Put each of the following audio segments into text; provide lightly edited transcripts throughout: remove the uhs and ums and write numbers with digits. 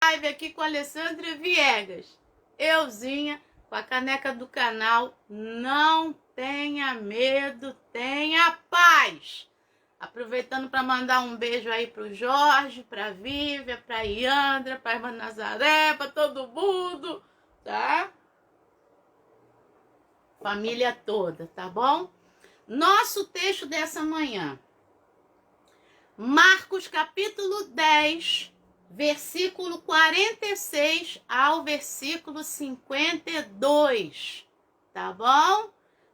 Live aqui com a Alessandra Viegas. Euzinha, com a caneca do canal. Não tenha medo, tenha paz. Aproveitando para mandar um beijo aí pro Jorge, pra Vívia, pra Iandra, pra irmã Nazaré, pra todo mundo, tá? Família toda, tá bom? Nosso texto dessa manhã. Marcos capítulo 10, versículo 46 ao versículo 52, tá bom?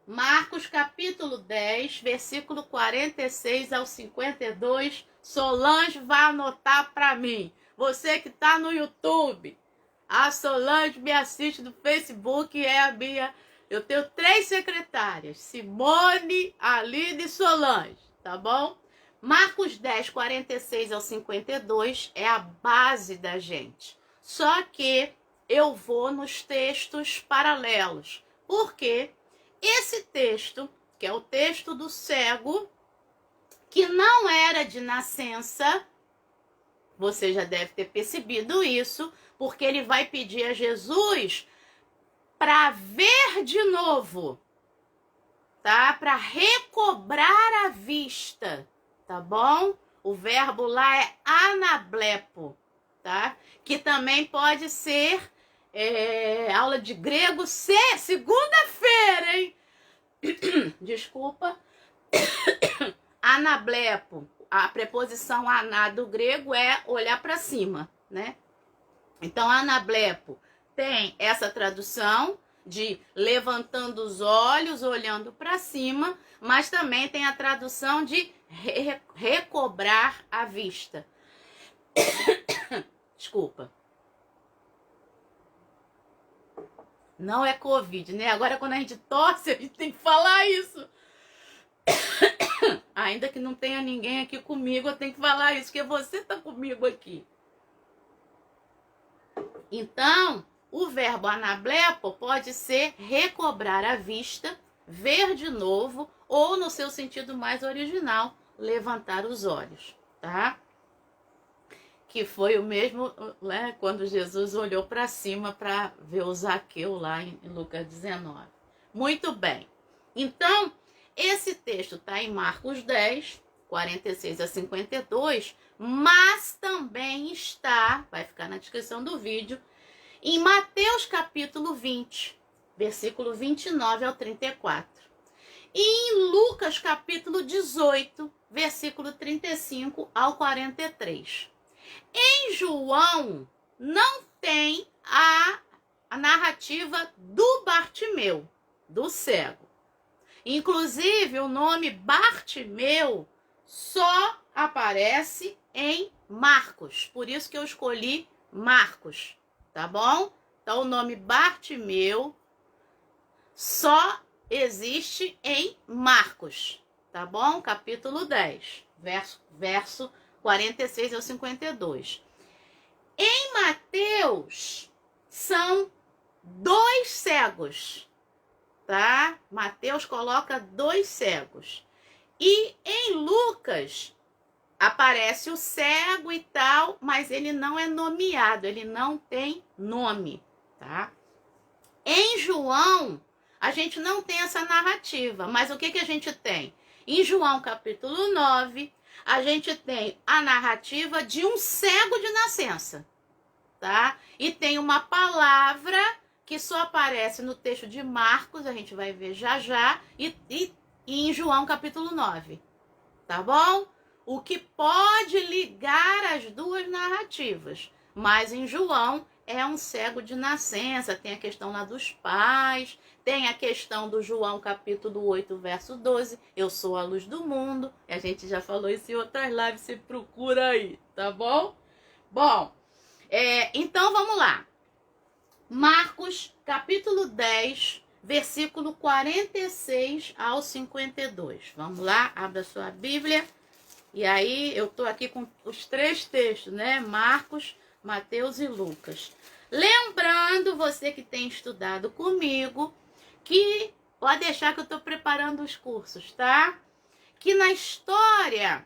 Marcos capítulo 10, versículo 46 ao 52. Solange vai anotar para mim. Você que tá no YouTube, a Solange me assiste no Facebook, é a minha. Eu tenho 3 secretárias, Simone, Aline e Solange, tá bom? Marcos 10, 46 ao 52 é a base da gente. Só que eu vou nos textos paralelos. Por quê? Esse texto, que é o texto do cego, que não era de nascença, você já deve ter percebido isso, porque ele vai pedir a Jesus para ver de novo, tá? Para recobrar a vista, tá bom? O verbo lá é anablepo, tá? Que também pode ser aula de grego, segunda-feira, hein? Desculpa. Anablepo, a preposição aná do grego é olhar para cima, né? Então, anablepo tem essa tradução de levantando os olhos, olhando para cima, mas também tem a tradução de recobrar a vista. Desculpa. Não é Covid, né? Agora, quando a gente tosse, a gente tem que falar isso. Ainda que não tenha ninguém aqui comigo, eu tenho que falar isso, porque você tá comigo aqui. Então, o verbo anablepo pode ser recobrar a vista, ver de novo, ou no seu sentido mais original, levantar os olhos, tá? Que foi o mesmo, né, quando Jesus olhou para cima para ver o Zaqueu lá em Lucas 19. Muito bem. Então, esse texto está em Marcos 10, 46 a 52, mas também está, vai ficar na descrição do vídeo, em Mateus capítulo 20, versículo 29 ao 34. E em Lucas capítulo 18, versículo 35 ao 43. Em João não tem a narrativa do Bartimeu, do cego. Inclusive, o nome Bartimeu só aparece em Marcos. Por isso que eu escolhi Marcos, tá bom? Então, o nome Bartimeu só existe em Marcos, tá bom? Capítulo 10, verso 46 ao 52. Em Mateus, são 2 cegos, tá? Mateus coloca 2 cegos. E em Lucas, aparece o cego e tal, mas ele não é nomeado, ele não tem nome, tá? Em João, a gente não tem essa narrativa, mas o que a gente tem? Em João capítulo 9, a gente tem a narrativa de um cego de nascença, tá? E tem uma palavra que só aparece no texto de Marcos, a gente vai ver já já, e em João capítulo 9, tá bom? O que pode ligar as duas narrativas, mas em João é um cego de nascença, tem a questão lá dos pais, tem a questão do João capítulo 8, verso 12, eu sou a luz do mundo, a gente já falou isso em outras lives, você procura aí, tá bom? Bom, então vamos lá. Marcos capítulo 10, versículo 46 ao 52. Vamos lá, abra sua Bíblia. E aí eu tô aqui com os 3 textos, né? Marcos, Mateus e Lucas. Lembrando, você que tem estudado comigo, que pode deixar que eu tô preparando os cursos, tá? Que na história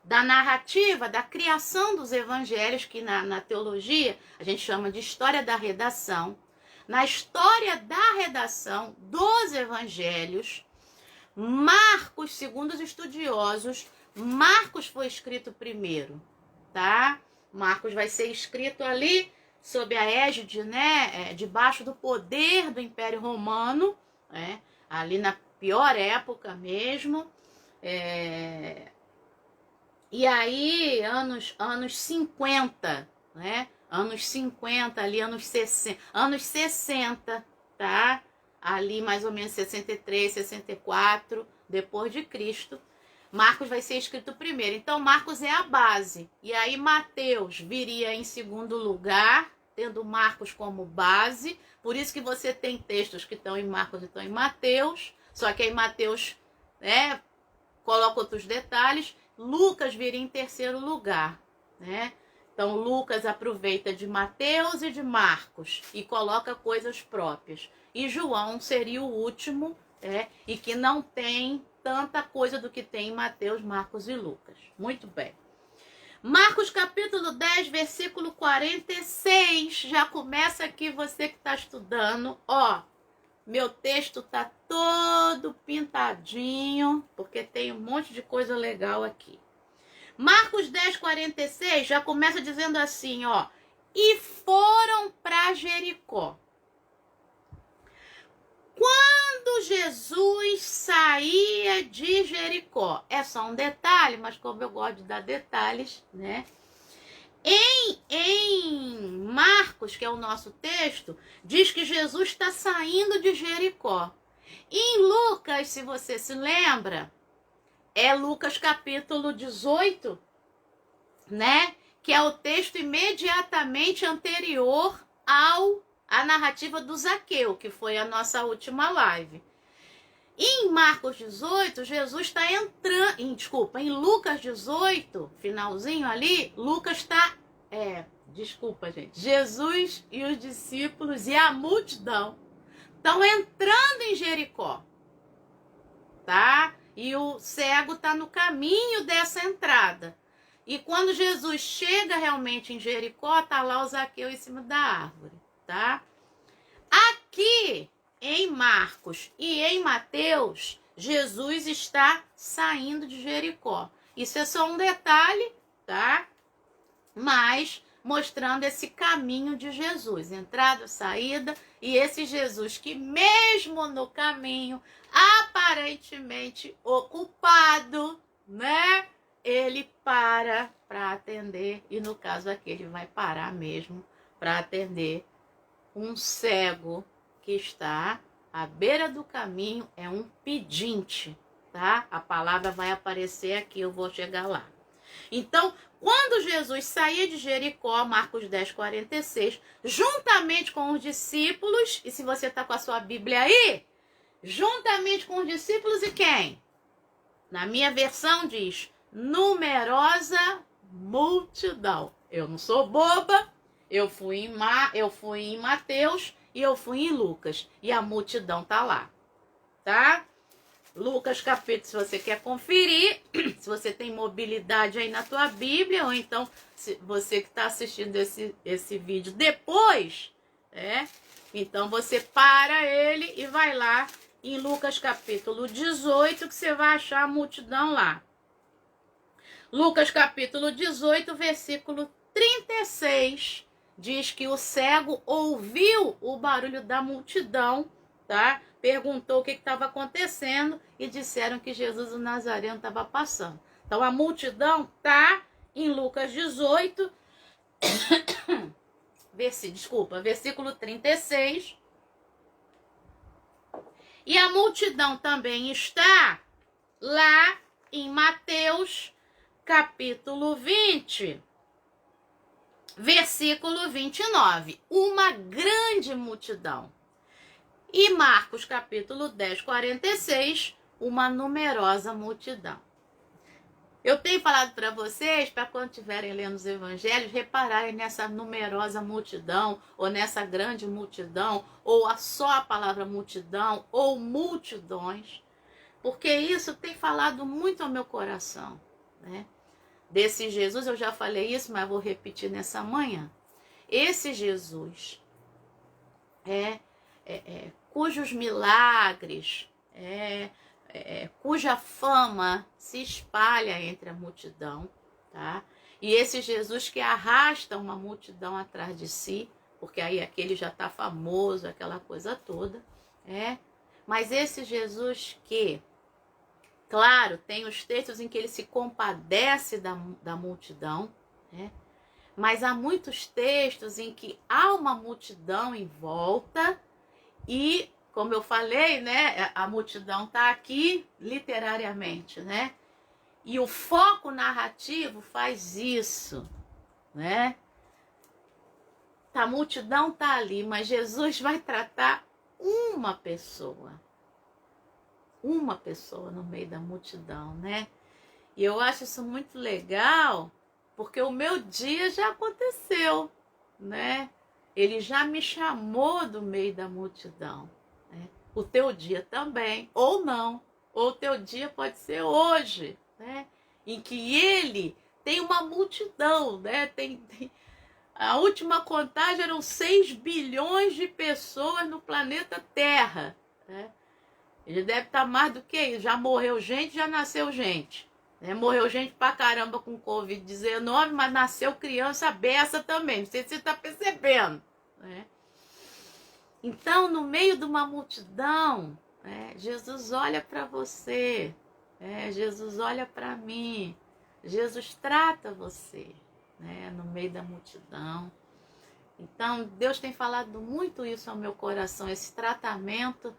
da narrativa, da criação dos evangelhos, que na teologia a gente chama de história da redação. Na história da redação dos evangelhos, Marcos, segundo os estudiosos, Marcos foi escrito primeiro, tá? Marcos vai ser escrito ali sob a égide, né, debaixo do poder do Império Romano, né, ali na pior época mesmo. E aí, anos 50, né? Anos 50, ali, anos 60, tá? Ali, mais ou menos 63, 64, depois de Cristo. Marcos vai ser escrito primeiro. Então, Marcos é a base. E aí, Mateus viria em segundo lugar, tendo Marcos como base. Por isso que você tem textos que estão em Marcos e estão em Mateus. Só que aí Mateus, né, coloca outros detalhes. Lucas viria em terceiro lugar, né? Então, Lucas aproveita de Mateus e de Marcos e coloca coisas próprias. E João seria o último, e que não tem tanta coisa do que tem em Mateus, Marcos e Lucas. Muito bem. Marcos capítulo 10, versículo 46. Já começa aqui você que está estudando. Ó, meu texto tá todo pintadinho, porque tem um monte de coisa legal aqui. Marcos 10, 46 já começa dizendo assim, ó. E foram para Jericó. Quando Jesus saía de Jericó, é só um detalhe, mas como eu gosto de dar detalhes, né? Em Marcos, que é o nosso texto, diz que Jesus está saindo de Jericó. E em Lucas, se você se lembra, é Lucas capítulo 18, né? Que é o texto imediatamente anterior à narrativa do Zaqueu, que foi a nossa última live. Em Marcos 18, Jesus está entrando... em Lucas 18, finalzinho ali, Lucas está... desculpa, gente. Jesus e os discípulos e a multidão estão entrando em Jericó, tá? E o cego está no caminho dessa entrada. E quando Jesus chega realmente em Jericó, tá lá o Zaqueu em cima da árvore, tá? Aqui em Marcos e em Mateus, Jesus está saindo de Jericó. Isso é só um detalhe, tá? Mas mostrando esse caminho de Jesus, entrada, saída, e esse Jesus que mesmo no caminho, aparentemente ocupado, né? Ele para atender, e no caso aqui ele vai parar mesmo para atender um cego que está à beira do caminho, é um pedinte, tá? A palavra vai aparecer aqui, eu vou chegar lá. Então, quando Jesus saía de Jericó, Marcos 10, 46, juntamente com os discípulos, e se você está com a sua Bíblia aí, juntamente com os discípulos e quem? Na minha versão diz, numerosa multidão. Eu não sou boba, eu fui em Mateus e eu fui em Lucas, e a multidão tá lá, tá? Lucas capítulo, se você quer conferir, se você tem mobilidade aí na tua Bíblia, ou então se você que está assistindo esse vídeo depois, então você para ele e vai lá em Lucas capítulo 18, que você vai achar a multidão lá. Lucas capítulo 18, versículo 36, diz que o cego ouviu o barulho da multidão, tá? Perguntou o que estava acontecendo e disseram que Jesus o Nazareno estava passando. Então a multidão tá em Lucas 18, versículo 36. E a multidão também está lá em Mateus capítulo 20, versículo 29. Uma grande multidão. E Marcos capítulo 10, 46, uma numerosa multidão. Eu tenho falado para vocês, para quando estiverem lendo os evangelhos, repararem nessa numerosa multidão, ou nessa grande multidão, ou só a palavra multidão, ou multidões, porque isso tem falado muito ao meu coração, né? desse Jesus, eu já falei isso, mas vou repetir nessa manhã. Esse Jesus cujos milagres, cuja fama se espalha entre a multidão, tá? E esse Jesus que arrasta uma multidão atrás de si, porque aí aquele já está famoso, aquela coisa toda, mas esse Jesus que, claro, tem os textos em que ele se compadece da multidão, mas há muitos textos em que há uma multidão em volta e, como eu falei, né, a multidão está aqui literariamente, né? E o foco narrativo faz isso, né? A multidão está ali, mas Jesus vai tratar uma pessoa no meio da multidão, né? E eu acho isso muito legal, porque o meu dia já aconteceu, né? Ele já me chamou do meio da multidão, né? O teu dia também, ou não, ou o teu dia pode ser hoje, né? Em que ele tem uma multidão, né? A última contagem eram 6 bilhões de pessoas no planeta Terra, né? Ele deve estar mais do que isso, já morreu gente, já nasceu gente. Morreu gente pra caramba com Covid-19, mas nasceu criança beça também. Não sei se você está percebendo, né? Então, no meio de uma multidão, Jesus olha para você, Jesus olha para mim, Jesus trata você, no meio da multidão. Então, Deus tem falado muito isso ao meu coração, esse tratamento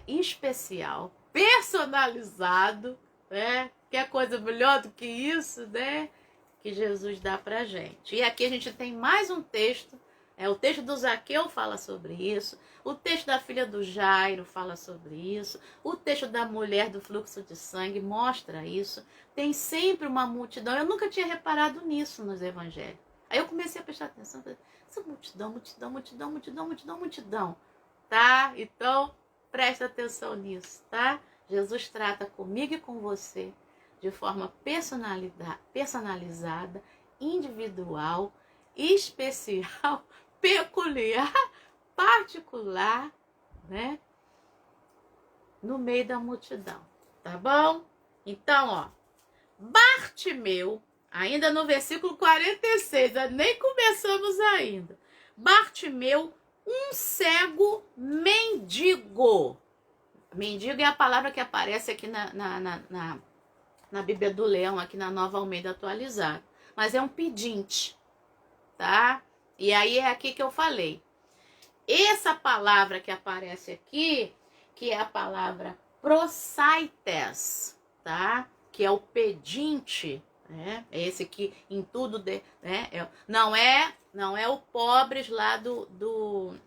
especial, personalizado, que é coisa melhor do que isso, né? Que Jesus dá pra gente. E aqui a gente tem mais um texto, o texto do Zaqueu fala sobre isso, o texto da filha do Jairo fala sobre isso, o texto da mulher do fluxo de sangue mostra isso. Tem sempre uma multidão. Eu nunca tinha reparado nisso nos evangelhos. Aí eu comecei a prestar atenção, essa multidão, tá? Então, presta atenção nisso, tá? Jesus trata comigo e com você de forma personalizada, individual, especial, peculiar, particular, né? No meio da multidão, tá bom? Então, ó, Bartimeu, ainda no versículo 46, nem começamos ainda. Bartimeu, um cego mendigo. Mendigo é a palavra que aparece aqui na Bíblia do Leão, aqui na Nova Almeida Atualizada. Mas é um pedinte, tá? E aí é aqui que eu falei. Essa palavra que aparece aqui, que é a palavra prosaites, tá? Que é o pedinte, né? É esse que em tudo, né? Não é o pobres lá do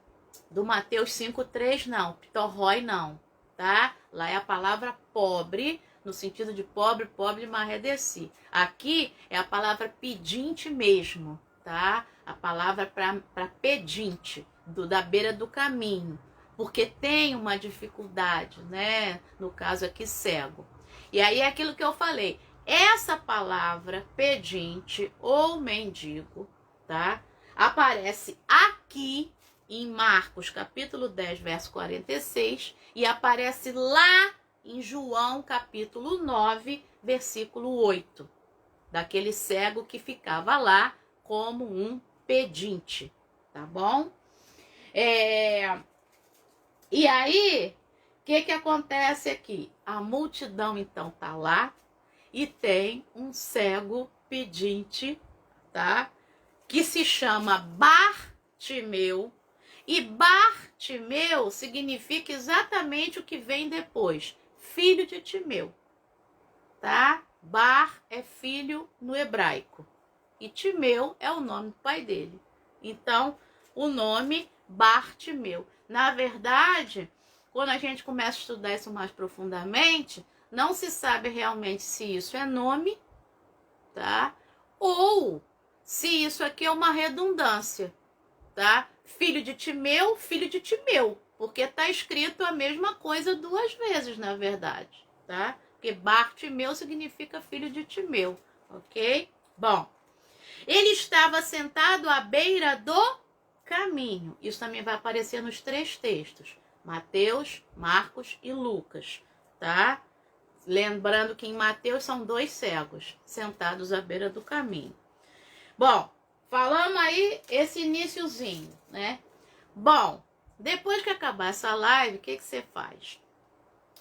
Mateus 5,3, não. Pitorrói, não, tá? Lá é a palavra pobre, no sentido de pobre, marredeci. Aqui é a palavra pedinte mesmo, tá? A palavra para pedinte, da beira do caminho, porque tem uma dificuldade, né? No caso aqui, cego. E aí é aquilo que eu falei, essa palavra pedinte ou mendigo, tá? Aparece aqui em Marcos capítulo 10, verso 46, e aparece lá em João capítulo 9, versículo 8, daquele cego que ficava lá como um pedinte, tá bom? E aí, o que acontece aqui? A multidão então tá lá e tem um cego pedinte, tá? Que se chama Bartimeu. E Bartimeu significa exatamente o que vem depois, filho de Timeu, tá? Bar é filho no hebraico e Timeu é o nome do pai dele. Então, o nome Bartimeu. Na verdade, quando a gente começa a estudar isso mais profundamente, não se sabe realmente se isso é nome, tá? Ou se isso aqui é uma redundância, tá? Filho de Timeu, porque tá escrito a mesma coisa 2 vezes, na verdade, tá? Porque Bartimeu significa filho de Timeu, Ok? Bom, ele estava sentado à beira do caminho. Isso também vai aparecer nos 3 textos. Mateus, Marcos e Lucas, tá? Lembrando que em Mateus são 2 cegos sentados à beira do caminho. Bom, falamos aí esse iniciozinho, né? Bom, depois que acabar essa live, o que você faz?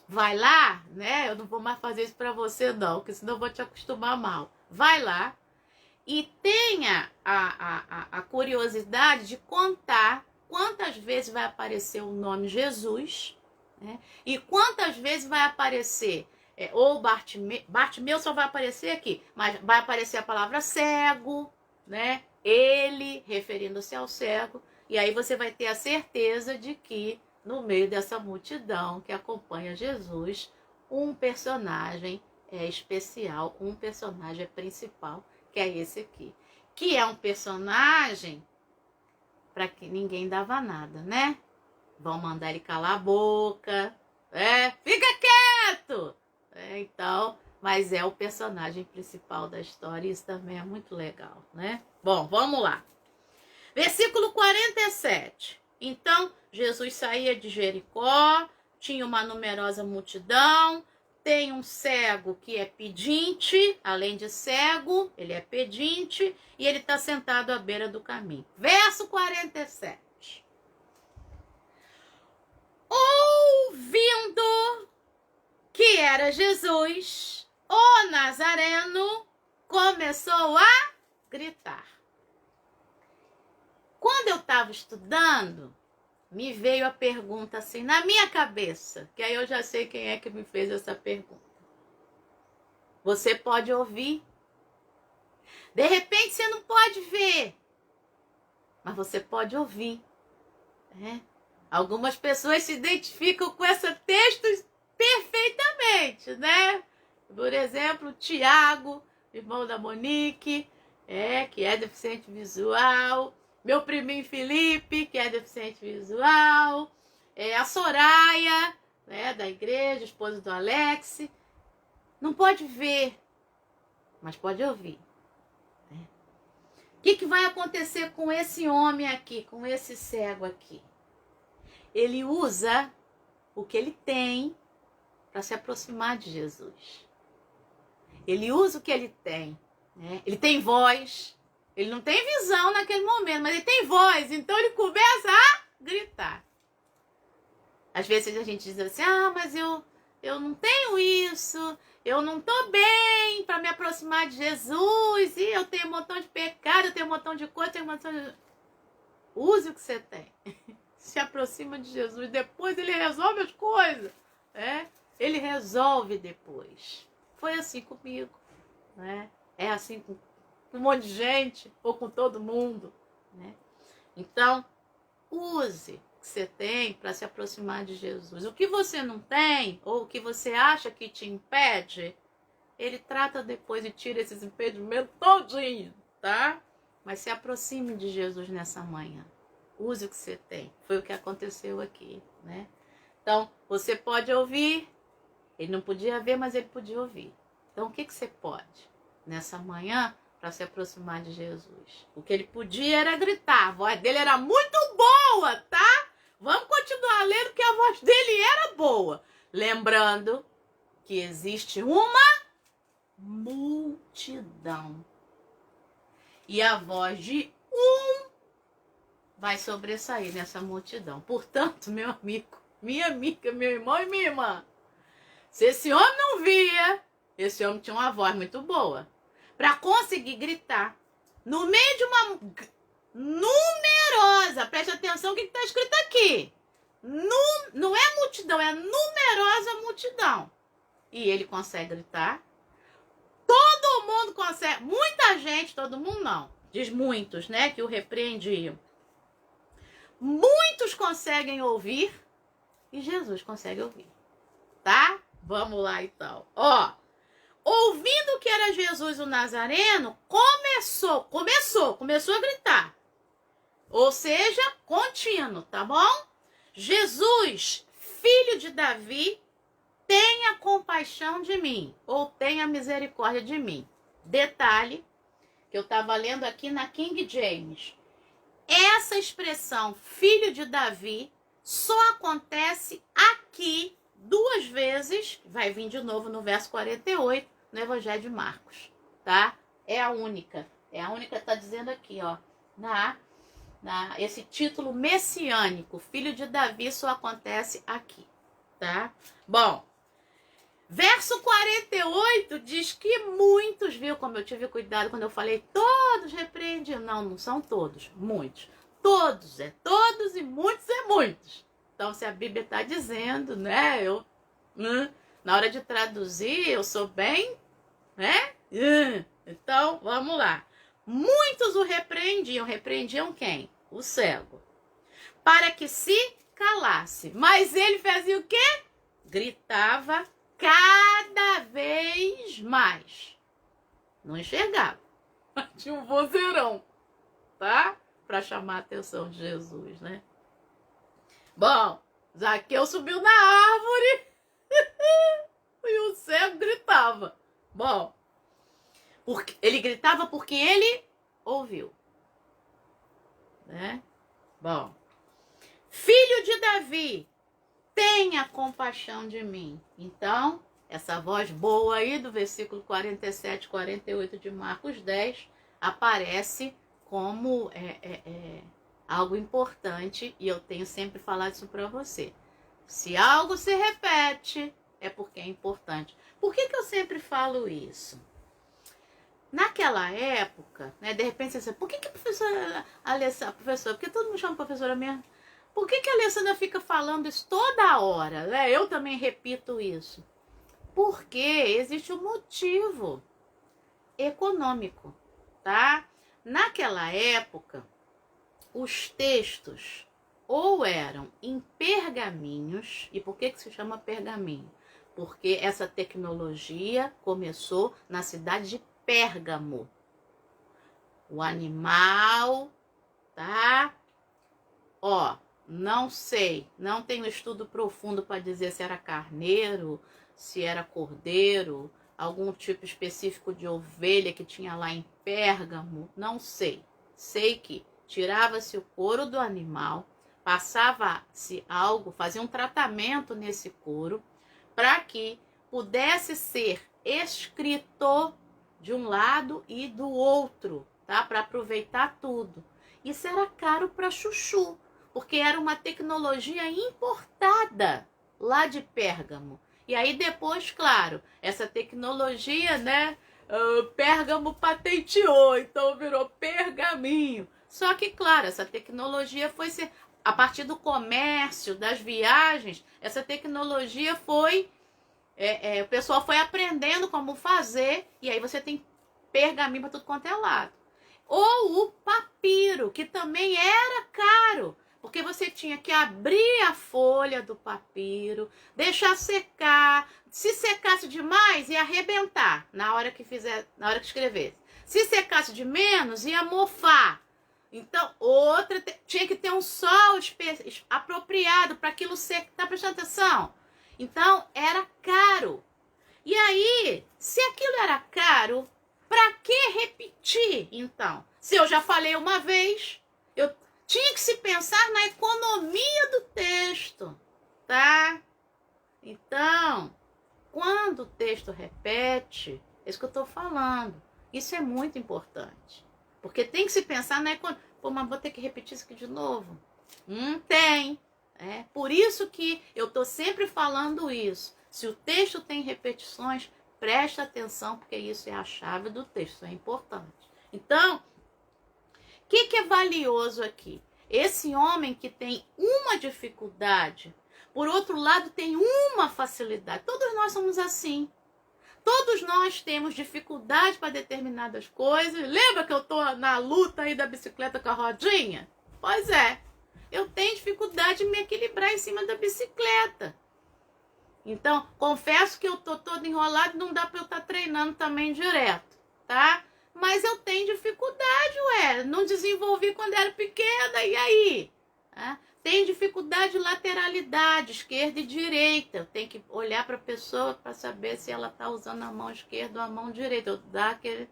Vai lá, né? Eu não vou mais fazer isso para você não, porque senão eu vou te acostumar mal. Vai lá e tenha a curiosidade de contar quantas vezes vai aparecer o nome Jesus, né? E quantas vezes vai aparecer, ou Bartimeu só vai aparecer aqui, mas vai aparecer a palavra cego, né? Ele, referindo-se ao cego, e aí você vai ter a certeza de que no meio dessa multidão que acompanha Jesus, um personagem especial, um personagem principal, que é esse aqui. Que é um personagem para que ninguém dava nada, né? Vão mandar ele calar a boca, fica quieto! Então, mas é o personagem principal da história, e isso também é muito legal, né? Bom, vamos lá. Versículo 47. Então, Jesus saía de Jericó, tinha uma numerosa multidão, tem um cego que é pedinte, além de cego, ele é pedinte, e ele está sentado à beira do caminho. Verso 47. Ouvindo que era Jesus, o Nazareno começou a gritar. Quando eu estava estudando, me veio a pergunta assim na minha cabeça, que aí eu já sei quem é que me fez essa pergunta. Você pode ouvir. De repente você não pode ver, mas você pode ouvir. Algumas pessoas se identificam com esse texto perfeitamente, né? Por exemplo, Tiago, irmão da Monique, que é deficiente visual. Meu priminho Felipe, que é deficiente visual. A Soraya, né, da igreja, esposa do Alex. Não pode ver, mas pode ouvir. O que vai acontecer com esse homem aqui, com esse cego aqui? Ele usa o que ele tem para se aproximar de Jesus. Ele usa o que ele tem. Né? Ele tem voz. Ele não tem visão naquele momento, mas ele tem voz. Então ele começa a gritar. Às vezes a gente diz assim, mas eu não tenho isso. Eu não estou bem para me aproximar de Jesus. E eu tenho um montão de pecado, eu tenho um montão de coisa, Use o que você tem. Se aproxima de Jesus. Depois ele resolve as coisas. Ele resolve depois. Foi assim comigo. Né? É assim com um monte de gente, ou com todo mundo, né? Então, use o que você tem para se aproximar de Jesus. O que você não tem, ou o que você acha que te impede, ele trata depois e tira esses impedimentos todinho, tá? Mas se aproxime de Jesus nessa manhã. Use o que você tem. Foi o que aconteceu aqui, né? Então, você pode ouvir. Ele não podia ver, mas ele podia ouvir. Então, o que você pode nessa manhã para se aproximar de Jesus? O que ele podia era gritar. A voz dele era muito boa, tá? Vamos continuar lendo que a voz dele era boa. Lembrando que existe uma multidão. E a voz de um vai sobressair nessa multidão. Portanto, meu amigo, minha amiga, meu irmão e minha irmã, se esse homem não via, esse homem tinha uma voz muito boa para conseguir gritar no meio de uma numerosa, preste atenção o que está escrito aqui, não é multidão, é numerosa multidão, e ele consegue gritar. Todo mundo consegue, muita gente, todo mundo não, diz muitos, né, que o repreendiam. Muitos conseguem ouvir e Jesus consegue ouvir, tá? Vamos lá então, ouvindo que era Jesus o Nazareno, começou a gritar. Ou seja, contínuo, tá bom? Jesus, filho de Davi, tenha compaixão de mim, ou tenha misericórdia de mim. Detalhe, que eu estava lendo aqui na King James. Essa expressão, filho de Davi, só acontece aqui 2 vezes, vai vir de novo no verso 48, no Evangelho de Marcos, tá? É a única que está dizendo aqui, ó, esse título messiânico, filho de Davi, só acontece aqui, tá? Bom, verso 48 diz que muitos, viu como eu tive cuidado quando eu falei todos repreendiam? Não são todos, muitos. Todos é todos e muitos é muitos. Então, se a Bíblia está dizendo, né, na hora de traduzir, eu sou bem, né? Então, vamos lá. Muitos o repreendiam. Repreendiam quem? O cego. Para que se calasse. Mas ele fazia o quê? Gritava cada vez mais. Não enxergava. Tinha um vozeirão, tá? Para chamar a atenção de Jesus, né? Bom, Zaqueu subiu na árvore e o cego gritava. Bom, ele gritava porque ele ouviu, né? Bom, filho de Davi, tenha compaixão de mim. Então, essa voz boa aí do versículo 47, 48 de Marcos 10 aparece como algo importante, e eu tenho sempre falado isso para você. Se algo se repete, é porque é importante. Por que eu sempre falo isso? Naquela época, né, de repente você diz, por que a professora Alessandra, porque todo mundo chama professora mesmo, por que a Alessandra fica falando isso toda hora, né? Eu também repito isso. Porque existe um motivo econômico, tá? Naquela época, os textos ou eram em pergaminhos, e por que se chama pergaminho? Porque essa tecnologia começou na cidade de Pérgamo. O animal, tá? Ó, não sei, não tenho estudo profundo para dizer se era carneiro, se era cordeiro, algum tipo específico de ovelha que tinha lá em Pérgamo, não sei. Sei que tirava-se o couro do animal, passava-se algo, fazia um tratamento nesse couro, para que pudesse ser escrito de um lado e do outro, tá? Para aproveitar tudo. Isso era caro para chuchu, porque era uma tecnologia importada lá de Pérgamo. E aí depois, claro, essa tecnologia, né, Pérgamo patenteou, então virou pergaminho. Só que, claro, essa tecnologia foi ser, a partir do comércio, das viagens, essa tecnologia foi, o pessoal foi aprendendo como fazer, e aí você tem pergaminho para tudo quanto é lado. Ou o papiro, que também era caro, porque você tinha que abrir a folha do papiro, deixar secar. Se secasse demais, ia arrebentar na hora que escrevesse. Se secasse de menos, ia mofar. Então, outra tinha que ter um sol apropriado para aquilo secar. Tá prestando atenção? Então, era caro. E aí, se aquilo era caro, para que repetir, então? Se eu já falei uma vez, eu tinha que se pensar na economia do texto, tá? Então, quando o texto repete, é isso que eu estou falando. Isso é muito importante. Porque tem que se pensar na economia. Pô, mas vou ter que repetir isso aqui de novo? Tem. Por isso que eu estou sempre falando isso. Se o texto tem repetições, presta atenção, porque isso é a chave do texto, isso é importante. Então, o que é valioso aqui? Esse homem que tem uma dificuldade, por outro lado tem uma facilidade. Todos nós somos assim. Todos nós temos dificuldade para determinadas coisas. Lembra que eu estou na luta aí da bicicleta com a rodinha? Pois é. Eu tenho dificuldade de me equilibrar em cima da bicicleta. Então, confesso que eu tô todo enrolado, não dá para eu estar treinando também direto, tá? Mas eu tenho dificuldade, não desenvolvi quando era pequena, e aí? Tem dificuldade de lateralidade, esquerda e direita. Tem que olhar para a pessoa para saber se ela está usando a mão esquerda ou a mão direita. Eu dar aquele,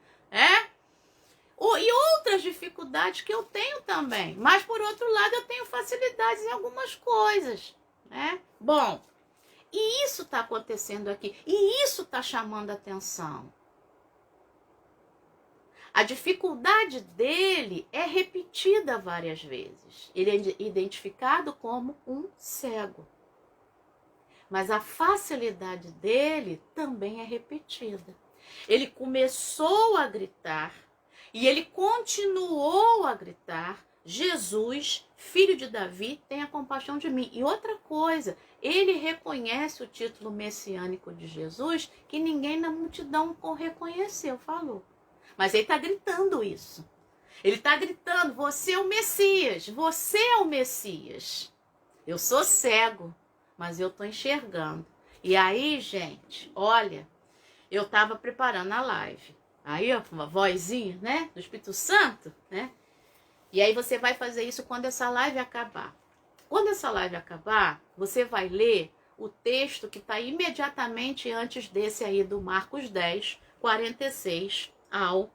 e outras dificuldades que eu tenho também. Mas, por outro lado, eu tenho facilidades em algumas coisas, né? Bom, e isso está acontecendo aqui. E isso está chamando a atenção. A dificuldade dele é repetida várias vezes. Ele é identificado como um cego. Mas a facilidade dele também é repetida. Ele começou a gritar e ele continuou a gritar: Jesus, filho de Davi, tenha compaixão de mim. E outra coisa, ele reconhece o título messiânico de Jesus que ninguém na multidão reconheceu, falou. Mas ele está gritando isso. Ele está gritando: você é o Messias, você é o Messias. Eu sou cego, mas eu estou enxergando. E aí, gente, olha, eu estava preparando a live. Aí, ó, uma vozinha, né, do Espírito Santo, né? E aí você vai fazer isso quando essa live acabar. Quando essa live acabar, você vai ler o texto que está imediatamente antes desse aí do Marcos 10, 46 ao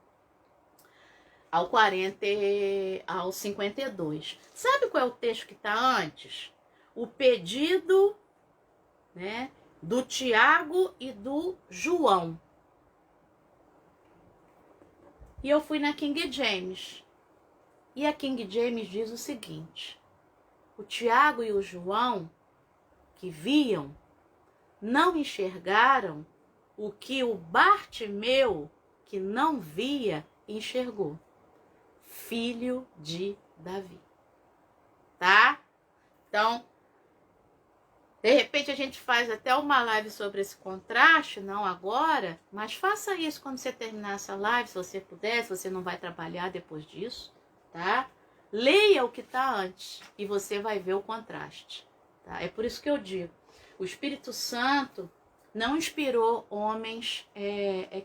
52. Sabe qual é o texto que está antes? O pedido, né, do Tiago e do João. E eu fui na King James. E a King James diz o seguinte: o Tiago e o João, que viam, não enxergaram o que o Bartimeu, que não via, enxergou. Filho de Davi. Tá? Então, de repente a gente faz até uma live sobre esse contraste, não agora, mas faça isso quando você terminar essa live, se você puder, se você não vai trabalhar depois disso, tá? Leia o que está antes e você vai ver o contraste, tá? É por isso que eu digo, o Espírito Santo não inspirou homens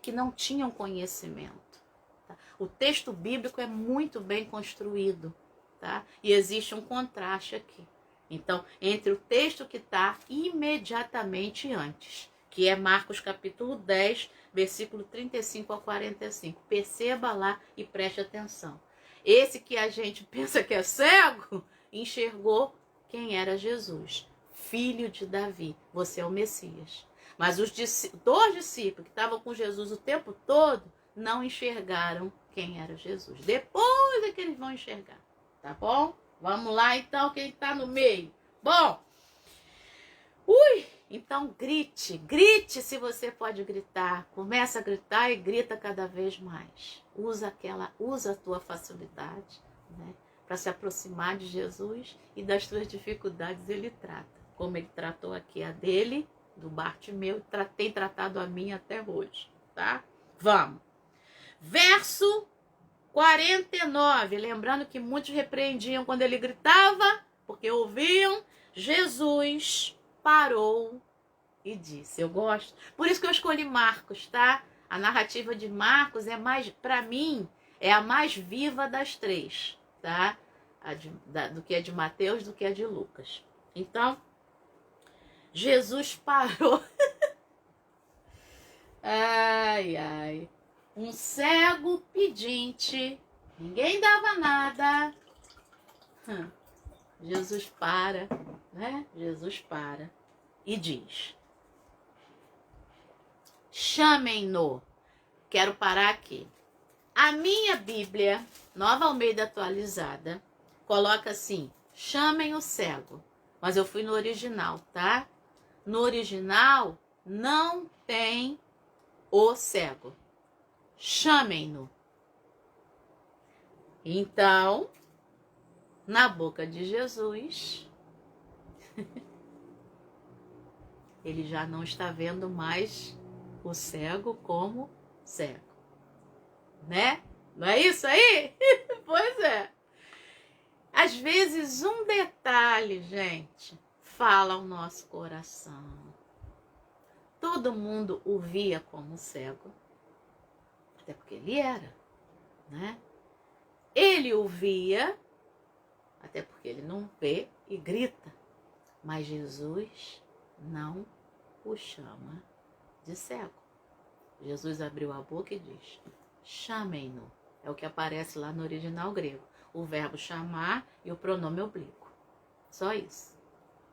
que não tinham conhecimento. Tá? O texto bíblico é muito bem construído, tá? E existe um contraste aqui. Então, entre o texto que está imediatamente antes, que é Marcos capítulo 10, versículo 35 a 45. Perceba lá e preste atenção. Esse que a gente pensa que é cego, enxergou quem era Jesus. Filho de Davi, você é o Messias. Mas os dois discípulos que estavam com Jesus o tempo todo, não enxergaram quem era Jesus. Depois é que eles vão enxergar, tá bom? Vamos lá, então, quem está no meio. Bom, então grite se você pode gritar. Começa a gritar e grita cada vez mais. Usa a tua facilidade, né, para se aproximar de Jesus, e das tuas dificuldades ele trata. Como ele tratou aqui a dele, do Bartimeu, tem tratado a minha até hoje, tá? Vamos. Verso 49, lembrando que muitos repreendiam quando ele gritava, porque ouviam. Jesus parou e disse, eu gosto, por isso que eu escolhi Marcos, tá? A narrativa de Marcos é mais, para mim, é a mais viva das três, tá? Do que a de Mateus, do que a de Lucas. Então, Jesus parou. Ai. Um cego pedinte, ninguém dava nada. Jesus para, né? Jesus para e diz: chamem-no. Quero parar aqui. A minha Bíblia, Nova Almeida Atualizada, coloca assim: chamem o cego. Mas eu fui no original, tá? No original não tem o cego. Chamem-no. Então, na boca de Jesus, ele já não está vendo mais o cego como cego, né? Não é isso aí? Pois é. Às vezes um detalhe, gente, fala ao nosso coração. Todo mundo o via como cego, até porque ele era, né? Ele o via, até porque ele não vê, e grita. Mas Jesus não o chama de cego. Jesus abriu a boca e diz: chamem-no. É o que aparece lá no original grego. O verbo chamar e o pronome oblíquo. Só isso.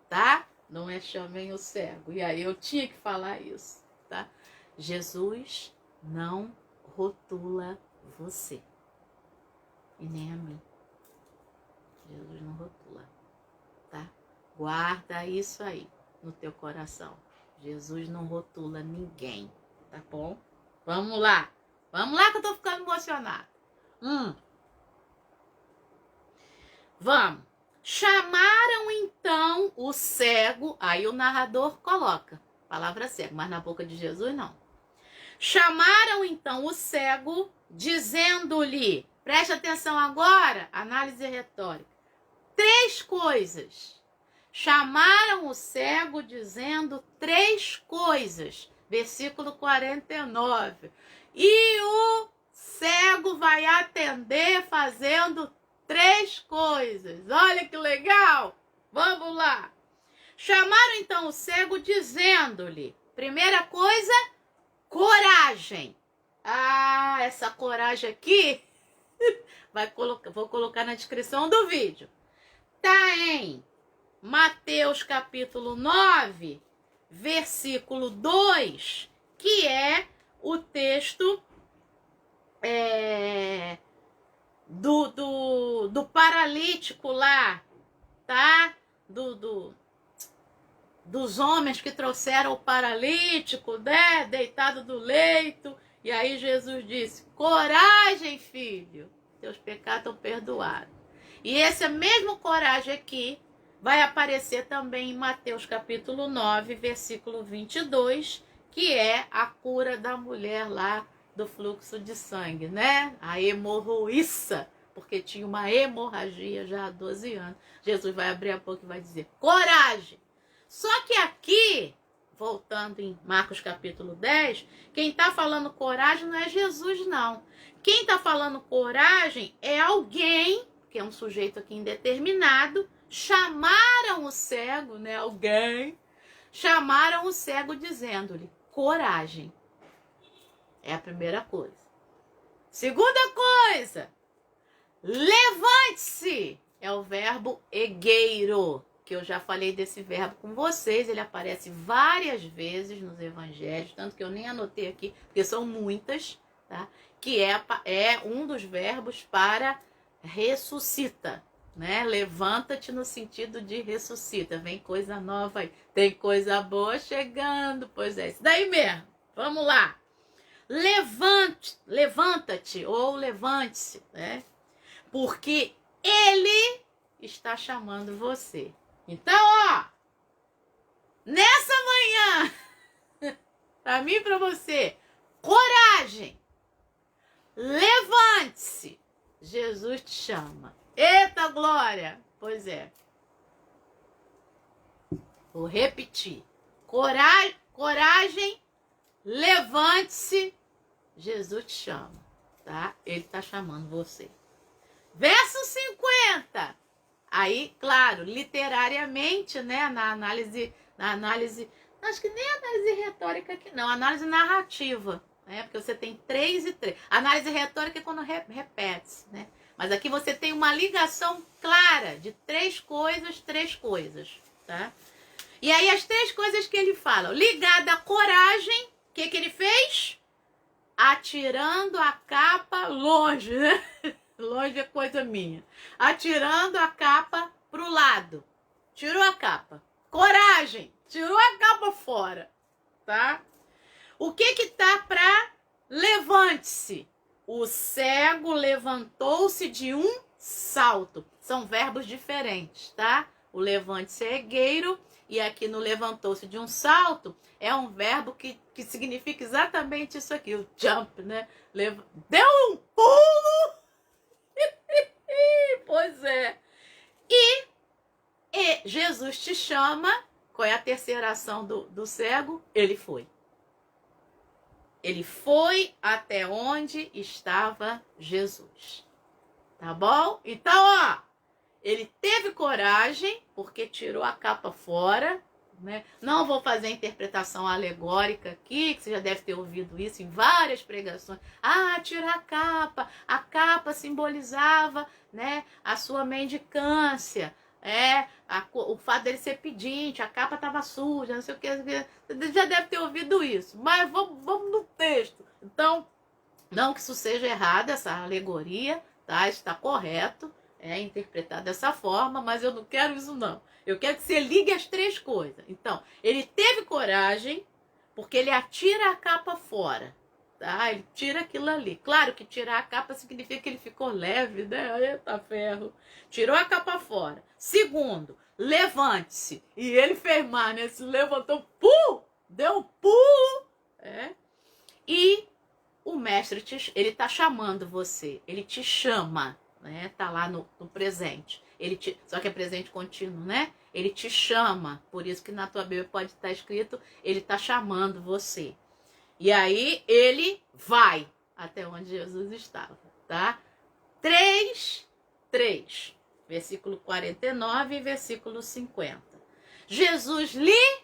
Tá? Não é chamem o cego. E aí eu tinha que falar isso. Tá? Jesus não rotula você. E nem a mim. Jesus não rotula. Tá? Guarda isso aí no teu coração. Jesus não rotula ninguém. Tá bom? Vamos lá. Vamos lá que eu tô ficando emocionada. Vamos. Chamaram então o cego. Aí o narrador coloca palavra cego, mas na boca de Jesus não. Chamaram então o cego, dizendo-lhe, preste atenção agora, análise retórica. 3 coisas. Chamaram o cego dizendo 3 coisas. Versículo 49. E o cego vai atender fazendo 3 coisas. Olha que legal. Vamos lá. Chamaram então o cego dizendo-lhe, primeira coisa, coragem. Ah, essa coragem aqui, vou colocar na descrição do vídeo. Tá em Mateus capítulo 9, versículo 2, que é o texto do paralítico lá, tá? Dos homens que trouxeram o paralítico, né? Deitado do leito. E aí Jesus disse, coragem, filho, teus pecados estão perdoados. E essa mesma coragem aqui vai aparecer também em Mateus capítulo 9, versículo 22, que é a cura da mulher lá do fluxo de sangue, né? A hemorroíça, porque tinha uma hemorragia já há 12 anos. Jesus vai abrir a boca e vai dizer, coragem! Só que aqui, voltando em Marcos capítulo 10, quem está falando coragem não é Jesus, não. Quem está falando coragem é alguém, que é um sujeito aqui indeterminado, chamaram o cego, né? Alguém, chamaram o cego dizendo-lhe, coragem. É a primeira coisa. Segunda coisa, levante-se. É o verbo egeiro, que eu já falei desse verbo com vocês. Ele aparece várias vezes nos evangelhos, tanto que eu nem anotei aqui, porque são muitas, tá? Que é um dos verbos para ressuscita, né? Levanta-te no sentido de ressuscita. Vem coisa nova aí. Tem coisa boa chegando. Pois é, isso daí mesmo. Vamos lá. Levanta-te ou levante-se, né? Porque ele está chamando você. Então, ó, nessa manhã, para mim e para você, coragem, levante-se, Jesus te chama. Eita glória! Pois é. Vou repetir. Coragem, levante-se, Jesus te chama, tá? Ele está chamando você. Verso 50. Aí, claro, literariamente, né, na análise, acho que nem análise retórica aqui não, análise narrativa, né, porque você tem 3 e 3. Análise retórica é quando repete, né? Mas aqui você tem uma ligação clara de 3 coisas, tá? E aí as 3 coisas que ele fala, ligada à coragem, o que ele fez? Atirando a capa longe, né? Longe é coisa minha. Atirando a capa pro lado. Tirou a capa. Coragem. Tirou a capa fora. Tá? O que tá para levante-se? O cego levantou-se de um salto. São verbos diferentes, tá? O levante-se é egueiro. E aqui no levantou-se de um salto é um verbo que significa exatamente isso aqui. O jump, né? Deu um pulo. Pois é. E Jesus te chama. Qual é a terceira ação do cego? Ele foi. Ele foi até onde estava Jesus. Tá bom? Então, ó. ele teve coragem, porque tirou a capa fora, né? Não vou fazer a interpretação alegórica aqui, que você já deve ter ouvido isso em várias pregações. Ah, tirar a capa simbolizava, né, a sua mendicância, o fato dele ser pedinte, a capa estava suja, não sei o que, você já deve ter ouvido isso, mas vamos no texto. Então, não que isso seja errado, essa alegoria, tá? Está correto, interpretar dessa forma, mas eu não quero isso não. Eu quero que você ligue as três coisas. Então, ele teve coragem, porque ele atira a capa fora, tá? Ele tira aquilo ali. Claro que tirar a capa significa que ele ficou leve, né? Eita ferro. Tirou a capa fora. Segundo, levante-se. E ele fez mais, né? Se levantou, deu um pulo, e o mestre, ele tá chamando você, ele te chama, né? Tá lá no presente. Só que é presente contínuo, né? Ele te chama, por isso que na tua Bíblia pode estar escrito, ele tá chamando você. E aí ele vai até onde Jesus estava, tá? 3, versículo 49 e versículo 50. Jesus lhe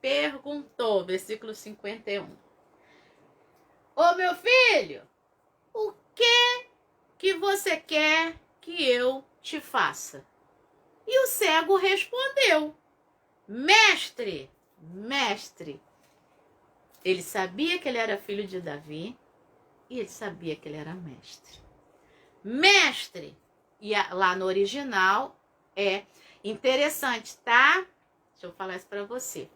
perguntou, versículo 51. Ô meu filho, o que você quer que eu te faça? E o cego respondeu, mestre. Ele sabia que ele era filho de Davi e ele sabia que ele era mestre. Mestre! E lá no original é interessante, tá? Deixa eu falar isso para você.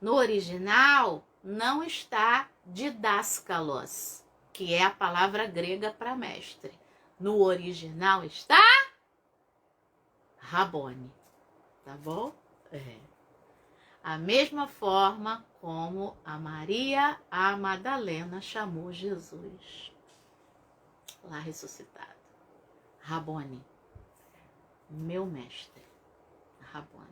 No original não está didáskalos, que é a palavra grega para mestre. No original está Rabone, tá bom? A mesma forma como a Maria, a Madalena, chamou Jesus lá ressuscitado. Rabone, meu mestre, Rabone.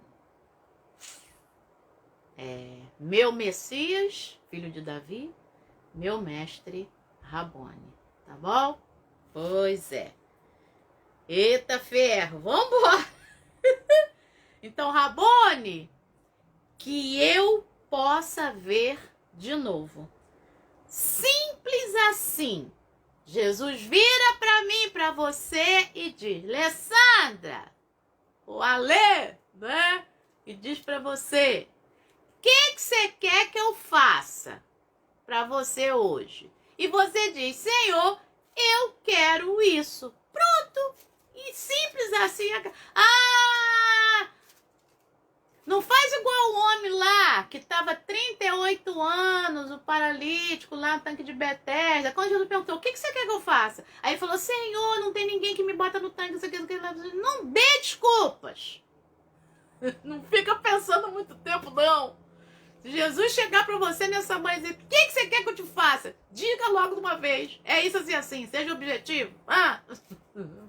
Meu Messias, filho de Davi, meu mestre, Rabone, tá bom? Pois é. Eita ferro, vambora! Então, Rabone, que eu possa ver de novo. Simples assim. Jesus vira para mim, para você e diz, Alessandra, o Alê, né? E diz para você, o que você quer que eu faça para você hoje? E você diz, Senhor, eu quero isso. Pronto. E simples assim. Não faz igual o homem lá, que estava 38 anos, o paralítico lá no tanque de Betesda. Quando Jesus perguntou, o que você quer que eu faça? Aí ele falou, Senhor, não tem ninguém que me bota no tanque, não dê desculpas. Não fica pensando muito tempo, não. Se Jesus chegar para você nessa manhã e dizer, o que você quer que eu te faça? Diga logo de uma vez. É isso assim, seja objetivo.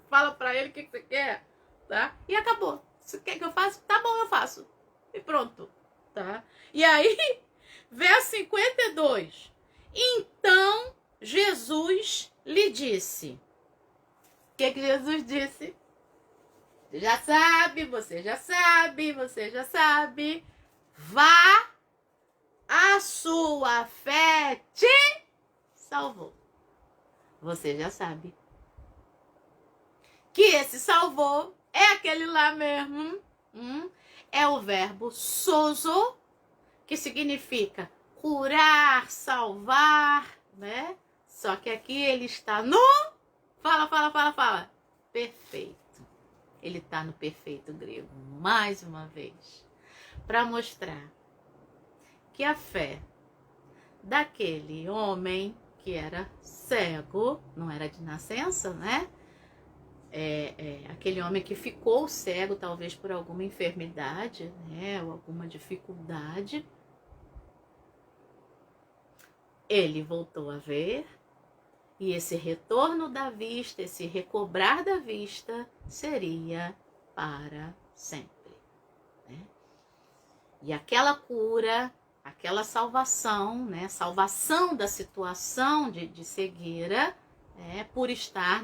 Fala para ele o que você quer, tá? E acabou. Você quer que eu faça? Tá bom, eu faço. E pronto, tá? E aí, verso 52. Então, Jesus lhe disse. O que Jesus disse? Você já sabe. Vá, a sua fé te salvou. Você já sabe. Que esse salvou é aquele lá mesmo. É o verbo sozo, que significa curar, salvar, né? Só que aqui ele está no... Fala. Perfeito. Ele está no perfeito grego, mais uma vez. Para mostrar que a fé daquele homem que era cego, não era de nascença, né? Aquele homem que ficou cego, talvez por alguma enfermidade, né, ou alguma dificuldade, ele voltou a ver, e esse retorno da vista, esse recobrar da vista, seria para sempre, né? E aquela cura, aquela salvação, né, salvação da situação de cegueira, por estar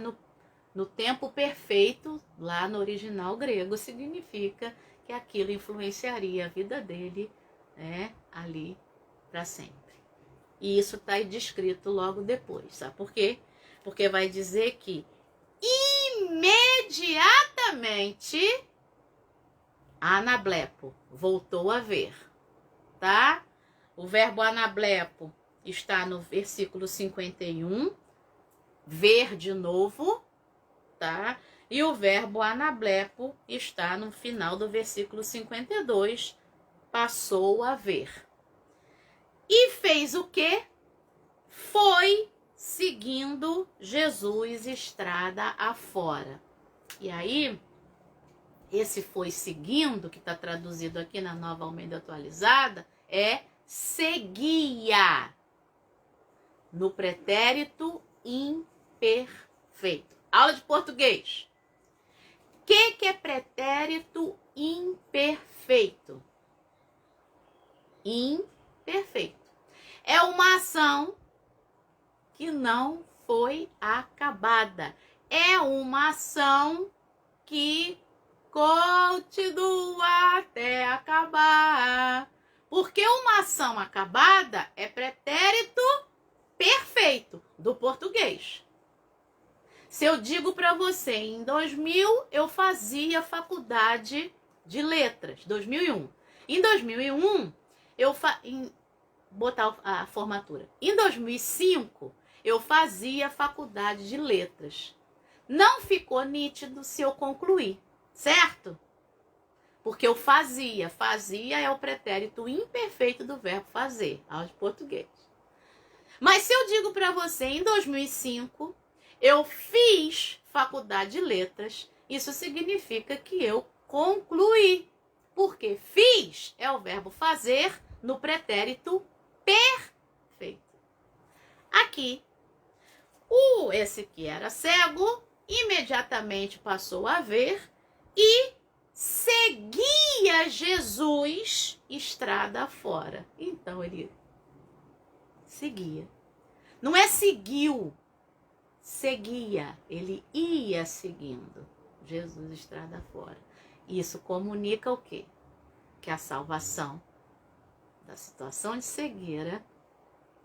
no tempo perfeito, lá no original grego, significa que aquilo influenciaria a vida dele, né, ali para sempre. E isso está descrito logo depois, sabe por quê? Porque vai dizer que imediatamente anablepo voltou a ver, tá? O verbo anablepo está no versículo 51, ver de novo, tá? E o verbo anablepo está no final do versículo 52, passou a ver. E fez o quê? Foi seguindo Jesus estrada afora. E aí, esse foi seguindo, que está traduzido aqui na Nova Almeida Atualizada, é seguia, no pretérito imperfeito. Aula de português. O que é pretérito imperfeito? Imperfeito. É uma ação que não foi acabada. É uma ação que continua até acabar. Porque uma ação acabada é pretérito perfeito do português. Se eu digo para você, em 2000 eu fazia faculdade de letras, 2001. Em 2001 botar a formatura. Em 2005 eu fazia faculdade de letras. Não ficou nítido se eu concluir, certo? Porque eu fazia. Fazia é o pretérito imperfeito do verbo fazer, aula de português. Mas se eu digo para você, em 2005, eu fiz faculdade de letras, isso significa que eu concluí. Porque fiz é o verbo fazer no pretérito perfeito. Aqui, esse que era cego, imediatamente passou a ver e seguia Jesus estrada fora. Então ele seguia. Não é seguiu, seguia. Ele ia seguindo Jesus estrada fora. Isso comunica o quê? Que a salvação da situação de cegueira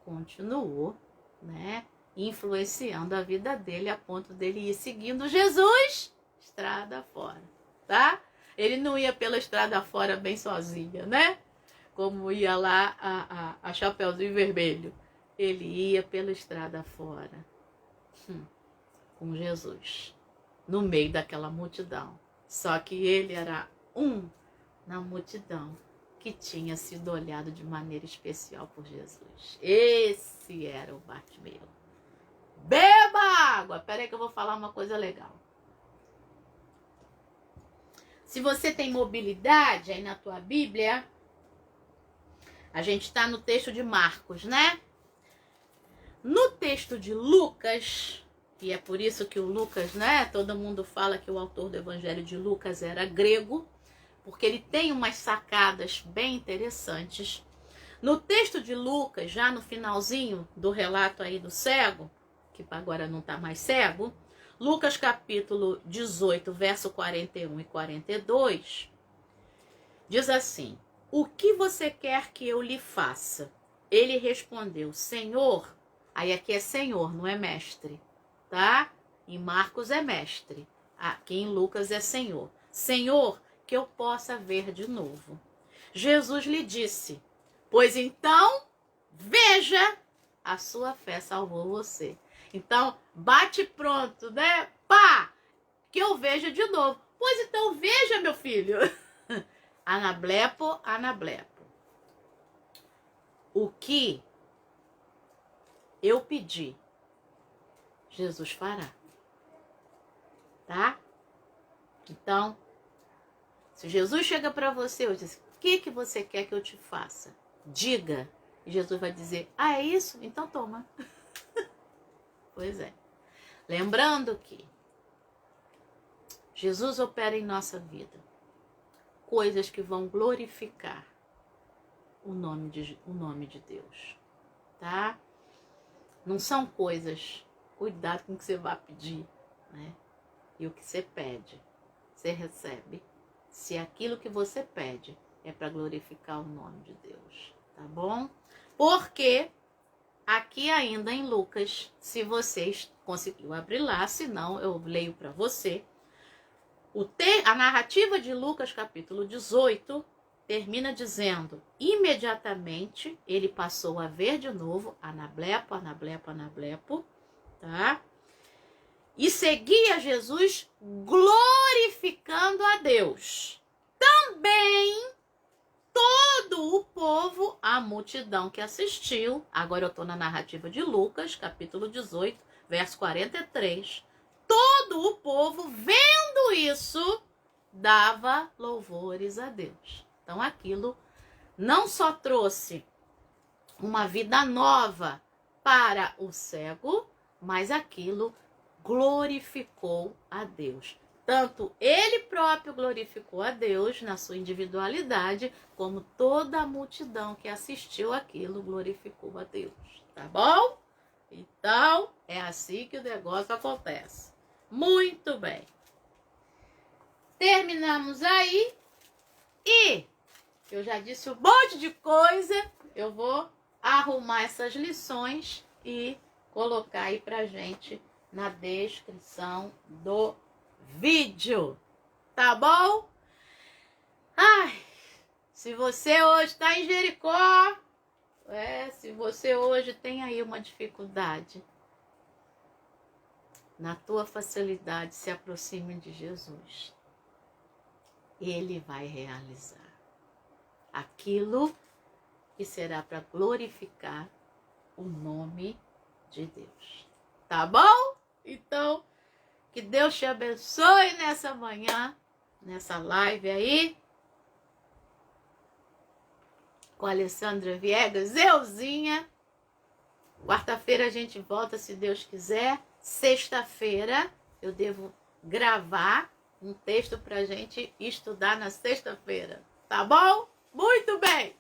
continuou, né, influenciando a vida dele a ponto dele ir seguindo Jesus estrada fora, tá? Ele não ia pela estrada fora bem sozinha, né? Como ia lá a Chapeuzinho Vermelho. Ele ia pela estrada fora com Jesus, no meio daquela multidão. Só que ele era um na multidão que tinha sido olhado de maneira especial por Jesus. Esse era o Bartimeu. Beba água! Peraí que eu vou falar uma coisa legal. Se você tem mobilidade aí na tua Bíblia, a gente está no texto de Marcos, né? No texto de Lucas, e é por isso que o Lucas, né? Todo mundo fala que o autor do Evangelho de Lucas era grego, porque ele tem umas sacadas bem interessantes. No texto de Lucas, já no finalzinho do relato aí do cego, que agora não está mais cego, Lucas capítulo 18, verso 41 e 42, diz assim: o que você quer que eu lhe faça? Ele respondeu: Senhor, aí aqui é Senhor, não é mestre, tá? Em Marcos é mestre, aqui em Lucas é Senhor. Senhor, que eu possa ver de novo. Jesus lhe disse: pois então, veja, a sua fé salvou você. Então, bate pronto, né? Pá! Que eu veja de novo. Pois então, veja, meu filho. Anablepo, anablepo. O que eu pedi, Jesus fará. Tá? Então, se Jesus chega para você e diz: o que você quer que eu te faça? Diga. E Jesus vai dizer: ah, é isso? Então toma. Pois é. Lembrando que Jesus opera em nossa vida coisas que vão glorificar o nome de Deus, tá? Não são coisas, cuidado com o que você vai pedir, né? E o que você pede, você recebe. Se aquilo que você pede é para glorificar o nome de Deus, tá bom? Porque aqui ainda em Lucas, se vocês conseguiu abrir lá, se não eu leio para você. A narrativa de Lucas capítulo 18 termina dizendo: imediatamente ele passou a ver de novo Anablepo, Anablepo, Anablepo, tá? E seguia Jesus glorificando a Deus. Também todo o povo, a multidão que assistiu, agora eu estou na narrativa de Lucas, capítulo 18, verso 43, todo o povo, vendo isso, dava louvores a Deus. Então aquilo não só trouxe uma vida nova para o cego, mas aquilo glorificou a Deus. Tanto ele próprio glorificou a Deus na sua individualidade, como toda a multidão que assistiu aquilo glorificou a Deus. Tá bom? Então, é assim que o negócio acontece. Muito bem. Terminamos aí. E eu já disse um monte de coisa. Eu vou arrumar essas lições e colocar aí pra gente na descrição do vídeo, tá bom? Ai, se você hoje está em Jericó, se você hoje tem aí uma dificuldade, na tua facilidade se aproxime de Jesus. Ele vai realizar aquilo que será para glorificar o nome de Deus, tá bom? Então, que Deus te abençoe nessa manhã, nessa live aí, com a Alessandra Viegas, euzinha. Quarta-feira a gente volta, se Deus quiser. Sexta-feira eu devo gravar um texto pra gente estudar na sexta-feira, tá bom? Muito bem!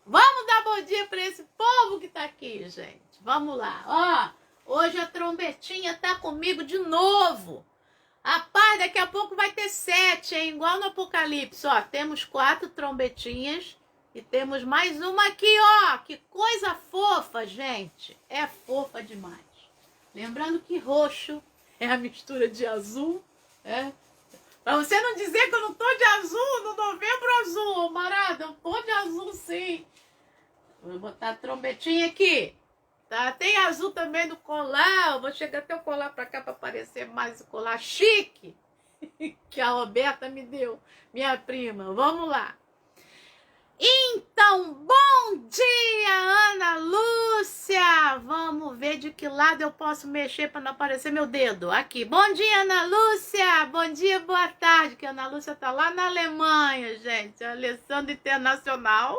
Vamos dar bom dia para esse povo que tá aqui, gente. Vamos lá, ó. Hoje a trombetinha tá comigo de novo. Rapaz, daqui a pouco vai ter 7, hein? Igual no Apocalipse, ó. Temos 4 trombetinhas e temos mais uma aqui, ó. Que coisa fofa, gente. É fofa demais. Lembrando que roxo é a mistura de azul, né? Pra você não dizer que eu não tô de azul no Novembro Azul, marada. Eu tô de azul, sim. Vou botar a trombetinha aqui. Tá? Tem azul também no colar. Eu vou chegar até o colar pra cá pra parecer mais o colar chique que a Roberta me deu, minha prima. Vamos lá. Então, bom dia, Ana Lúcia. Vamos ver de que lado eu posso mexer para não aparecer meu dedo. Aqui. Bom dia, Ana Lúcia. Bom dia, boa tarde. Que a Ana Lúcia tá lá na Alemanha, gente. Alessandra Internacional.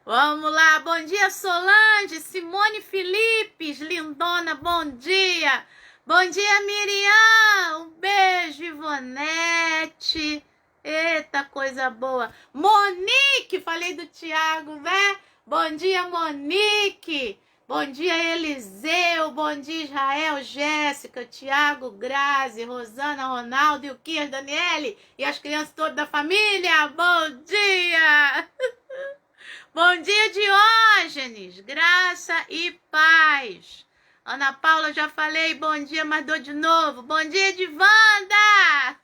Vamos lá. Bom dia, Solange. Simone Filipes. Lindona, bom dia. Bom dia, Miriam. Um beijo, Ivonete. Eita, coisa boa. Monique, falei do Tiago, né? Bom dia, Monique. Bom dia, Eliseu. Bom dia, Israel, Jéssica, Tiago, Grazi, Rosana, Ronaldo, Ilquias, Daniele e as crianças todas da família. Bom dia. Bom dia, Diógenes. Graça e paz. Ana Paula, já falei. Bom dia, mas dou de novo. Bom dia, Divanda.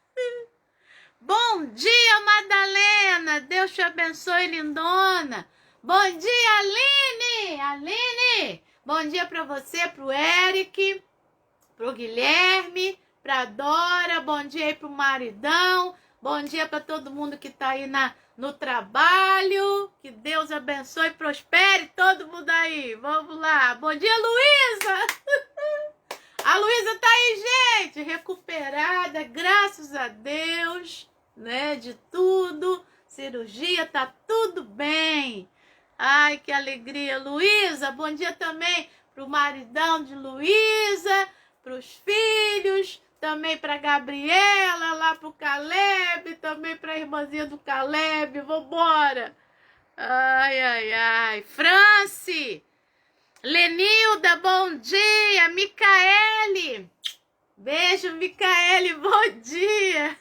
Bom dia, Madalena. Deus te abençoe, lindona. Bom dia, Aline. Aline. Bom dia para você, pro Eric, pro Guilherme, pra Dora. Bom dia aí pro maridão. Bom dia para todo mundo que tá aí no trabalho. Que Deus abençoe e prospere todo mundo aí. Vamos lá. Bom dia, Luísa. A Luísa tá aí, gente. Recuperada, graças a Deus. Né, de tudo, cirurgia, tá tudo bem. Ai, que alegria, Luísa. Bom dia também pro maridão de Luísa, pros filhos, também pra Gabriela, lá pro Caleb, também pra irmãzinha do Caleb. Vambora. Ai, ai, ai. Franci, Lenilda, bom dia. Micaele, Beijo, Micaele, bom dia.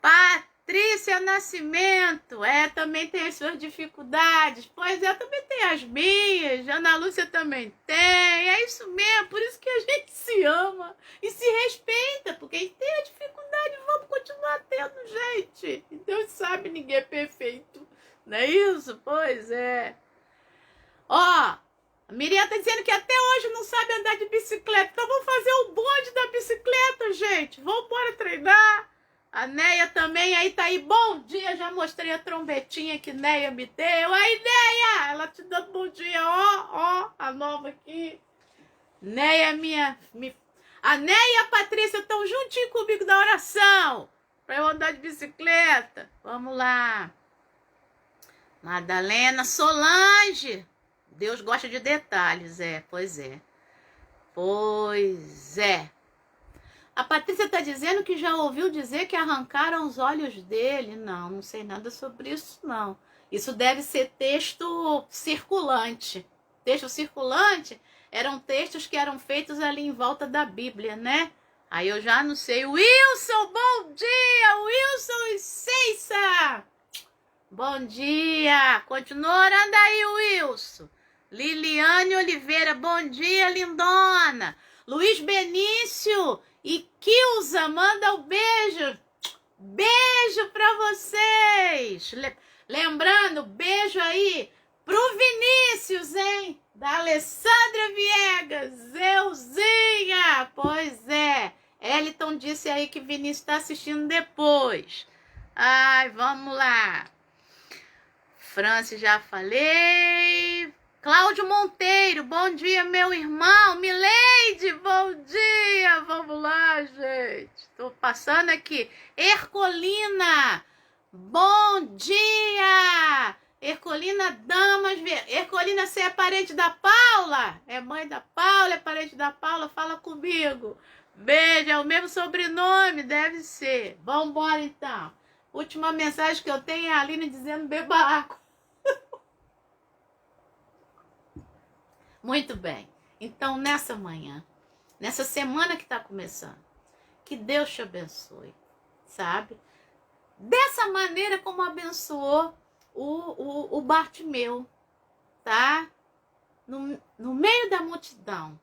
Patrícia Nascimento, também tem as suas dificuldades. Pois é, também tem as minhas. Ana Lúcia também tem. É isso mesmo, por isso que a gente se ama e se respeita, porque a gente tem a dificuldade e vamos continuar tendo, gente. E Deus sabe, ninguém é perfeito. Não é isso? Pois é. Ó, a Miriam tá dizendo que até hoje não sabe andar de bicicleta. Então vamos fazer o bonde da bicicleta, gente. Vamos embora treinar. A Neia também aí tá aí. Bom dia, já mostrei a trombetinha que Neia me deu. Aí, Neia, ela te dando bom dia. Ó, a nova aqui. Neia, a Neia e a Patrícia estão juntinho comigo na oração. Pra eu andar de bicicleta. Vamos lá. Madalena, Solange. Deus gosta de detalhes, pois é. Pois é. A Patrícia está dizendo que já ouviu dizer que arrancaram os olhos dele. Não, não sei nada sobre isso, não. Isso deve ser texto circulante. Texto circulante eram textos que eram feitos ali em volta da Bíblia, né? Aí eu já não sei. Wilson, bom dia! Wilson e Ceissa! Bom dia! Continua orando aí, Wilson. Liliane Oliveira, bom dia, lindona. Luiz Benício e Kilza, manda um beijo. Beijo pra vocês. Lembrando, beijo aí pro Vinícius, hein? Da Alessandra Viegas, Zeuzinha. Pois é. Eliton disse aí que Vinícius tá assistindo depois. Ai, vamos lá. Francis, já falei. Cláudio Monteiro, bom dia, meu irmão. Mileide, bom dia. Vamos lá, gente. Estou passando aqui. Ercolina, bom dia. Ercolina Damas. Ercolina, você é parente da Paula? É mãe da Paula, é parente da Paula? Fala comigo. Beijo, é o mesmo sobrenome, deve ser. Vamos embora, então. Última mensagem que eu tenho é a Aline dizendo beba água. Muito bem. Então, nessa manhã, nessa semana que está começando, que Deus te abençoe, sabe? Dessa maneira como abençoou o Bartimeu, tá? No meio da multidão,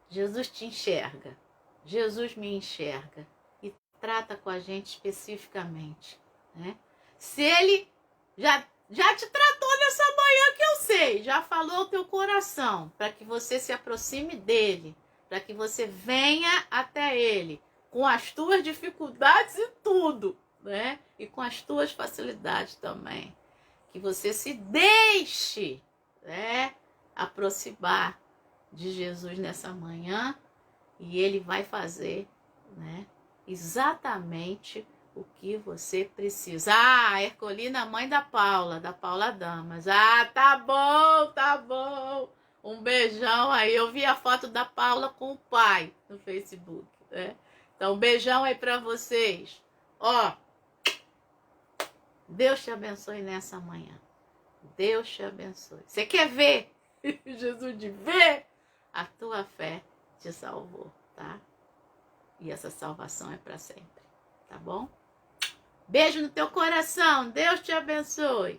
Jesus te enxerga. Jesus me enxerga e trata com a gente especificamente, né? Se ele já te tratou nessa manhã que eu sei, já falou ao teu coração, para que você se aproxime dele, para que você venha até ele, com as tuas dificuldades e tudo, né? E com as tuas facilidades também. Que você se deixe, né, aproximar de Jesus nessa manhã e ele vai fazer, né, exatamente o que você precisa. Ah, Ercolina, mãe da Paula Damas. Ah, tá bom, tá bom. Um beijão aí. Eu vi a foto da Paula com o pai no Facebook, né? Então, um beijão aí pra vocês. Ó, Deus te abençoe nessa manhã. Deus te abençoe. Você quer ver Jesus de ver? A tua fé te salvou, tá? E essa salvação é para sempre, tá bom? Beijo no teu coração. Deus te abençoe.